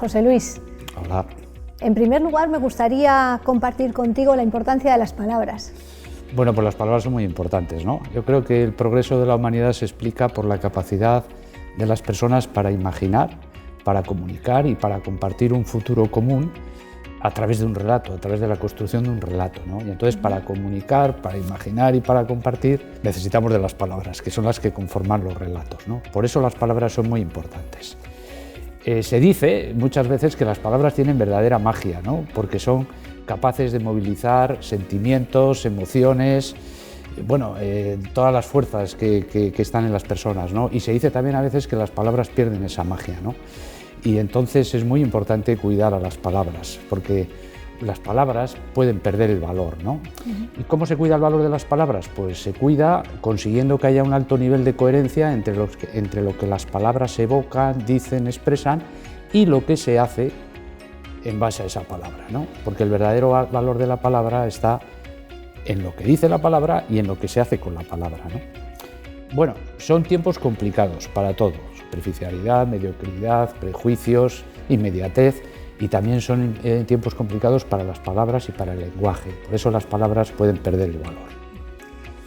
José Luis. Hola. En primer lugar, me gustaría compartir contigo la importancia de las palabras. Bueno, pues las palabras son muy importantes, ¿no? Yo creo que el progreso de la humanidad se explica por la capacidad de las personas para imaginar, para comunicar y para compartir un futuro común a través de un relato, a través de la construcción de un relato, ¿no? Y entonces para comunicar, para imaginar y para compartir necesitamos de las palabras, que son las que conforman los relatos, ¿no? Por eso las palabras son muy importantes. Se dice muchas veces que las palabras tienen verdadera magia, ¿no? Porque son capaces de movilizar sentimientos, emociones, bueno, todas las fuerzas que están en las personas, ¿no? Y se dice también a veces que las palabras pierden esa magia, ¿no? Y entonces es muy importante cuidar a las palabras, porque las palabras pueden perder el valor, ¿no? ¿Y cómo se cuida el valor de las palabras? Pues se cuida consiguiendo que haya un alto nivel de coherencia entre lo que las palabras evocan, dicen, expresan y lo que se hace en base a esa palabra, ¿no? Porque el verdadero valor de la palabra está en lo que dice la palabra y en lo que se hace con la palabra, ¿no? Bueno, son tiempos complicados para todos, superficialidad, mediocridad, prejuicios, inmediatez, y también son tiempos complicados para las palabras y para el lenguaje, por eso las palabras pueden perder el valor.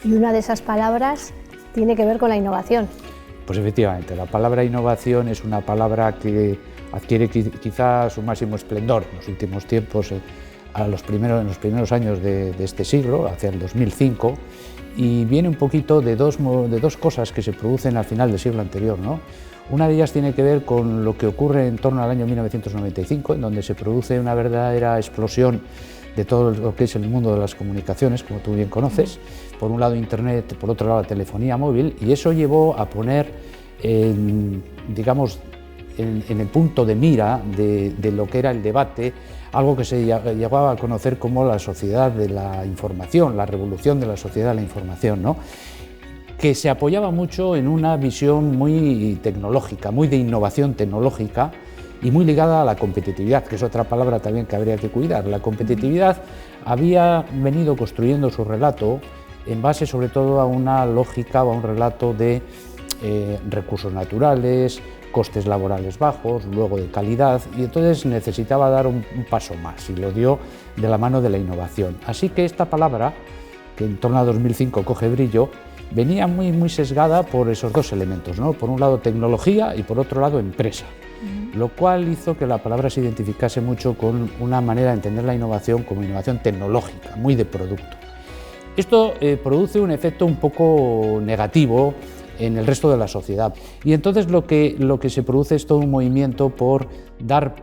Y una de esas palabras tiene que ver con la innovación. Pues efectivamente, la palabra innovación es una palabra que adquiere quizá su máximo esplendor en los últimos tiempos, en los primeros años de este siglo, hacia el 2005, y viene un poquito de dos cosas que se producen al final del siglo anterior, ¿no? Una de ellas tiene que ver con lo que ocurre en torno al año 1995, en donde se produce una verdadera explosión de todo lo que es el mundo de las comunicaciones, como tú bien conoces. Por un lado Internet, por otro lado la telefonía móvil, y eso llevó a poner, digamos, en el punto de mira de lo que era el debate, algo que se llegaba a conocer como la sociedad de la información, la revolución de la sociedad de la información, ¿no? Que se apoyaba mucho en una visión muy tecnológica, muy de innovación tecnológica y muy ligada a la competitividad, que es otra palabra también que habría que cuidar. La competitividad había venido construyendo su relato en base sobre todo a una lógica o a un relato de recursos naturales, costes laborales bajos, luego de calidad, y entonces necesitaba dar un paso más y lo dio de la mano de la innovación. Así que esta palabra, que en torno a 2005 coge brillo, venía muy sesgada por esos dos elementos, ¿no? Por un lado tecnología y por otro lado empresa, lo cual hizo que la palabra se identificase mucho con una manera de entender la innovación como innovación tecnológica, muy de producto. Esto produce un efecto un poco negativo en el resto de la sociedad, y entonces lo que se produce es todo un movimiento por dar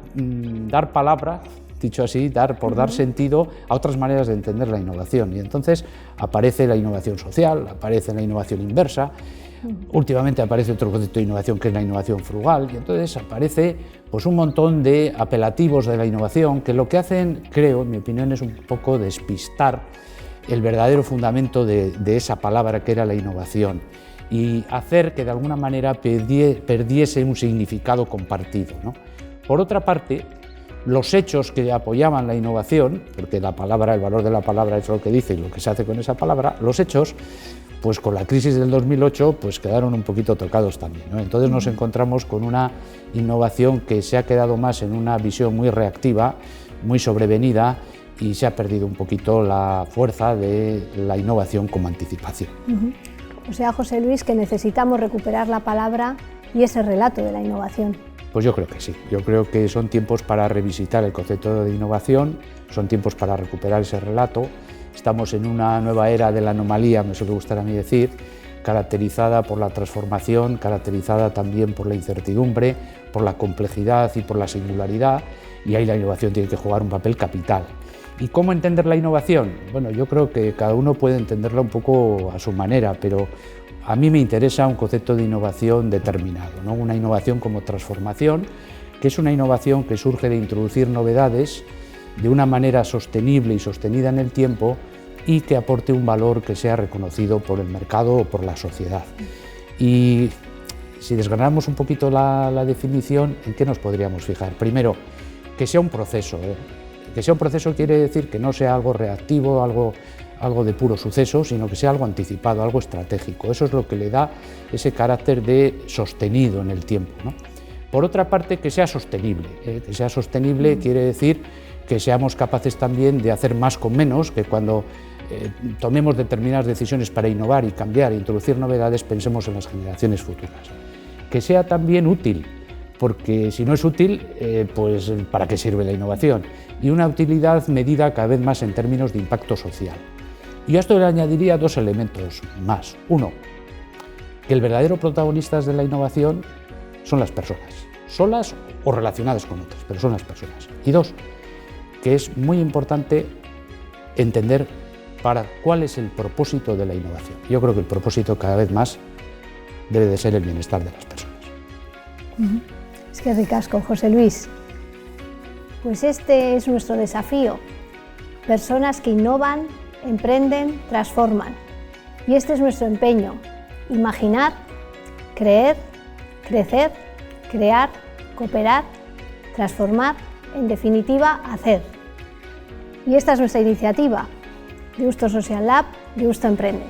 palabra, dicho así, dar sentido a otras maneras de entender la innovación, y entonces aparece la innovación social, aparece la innovación inversa, últimamente aparece otro concepto de innovación que es la innovación frugal, y entonces aparece pues un montón de apelativos de la innovación que lo que hacen, creo, en mi opinión, es un poco despistar el verdadero fundamento de esa palabra que era la innovación y hacer que de alguna manera perdiese un significado compartido, ¿no? Por otra parte, los hechos que apoyaban la innovación, porque el valor de la palabra es lo que dice y lo que se hace con esa palabra, los hechos, pues con la crisis del 2008, pues quedaron un poquito tocados también, ¿no? Entonces nos encontramos con una innovación que se ha quedado más en una visión muy reactiva, muy sobrevenida, y se ha perdido un poquito la fuerza de la innovación como anticipación. O sea, José Luis, que necesitamos recuperar la palabra y ese relato de la innovación. Pues yo creo que sí, yo creo que son tiempos para revisitar el concepto de innovación, son tiempos para recuperar ese relato. Estamos en una nueva era de la anomalía, me suele gustar a mí decir, caracterizada por la transformación, caracterizada también por la incertidumbre, por la complejidad y por la singularidad, y ahí la innovación tiene que jugar un papel capital. ¿Y cómo entender la innovación? Bueno, yo creo que cada uno puede entenderla un poco a su manera, pero a mí me interesa un concepto de innovación determinado, ¿no? Una innovación como transformación, que es una innovación que surge de introducir novedades de una manera sostenible y sostenida en el tiempo y que aporte un valor que sea reconocido por el mercado o por la sociedad. Y si desgranamos un poquito la definición, ¿en qué nos podríamos fijar? Primero, que sea un proceso, Que sea un proceso quiere decir que no sea algo reactivo, algo de puro suceso, sino que sea algo anticipado, algo estratégico. Eso es lo que le da ese carácter de sostenido en el tiempo, ¿no? Por otra parte, que sea sostenible. Que sea sostenible quiere decir que seamos capaces también de hacer más con menos, que cuando tomemos determinadas decisiones para innovar y cambiar e introducir novedades, pensemos en las generaciones futuras. Que sea también útil, porque si no es útil, pues ¿para qué sirve la innovación? Y una utilidad medida cada vez más en términos de impacto social. Y a esto le añadiría dos elementos más. Uno, que el verdadero protagonista de la innovación son las personas, solas o relacionadas con otras, pero son las personas. Y dos, que es muy importante entender cuál es el propósito de la innovación. Yo creo que el propósito cada vez más debe de ser el bienestar de las personas. Es que ricasco, José Luis. Pues este es nuestro desafío. Personas que innovan, emprenden, transforman. Y este es nuestro empeño. Imaginar, creer, crecer, crear, cooperar, transformar, en definitiva, hacer. Y esta es nuestra iniciativa, Deusto Social Lab, Deusto Emprende.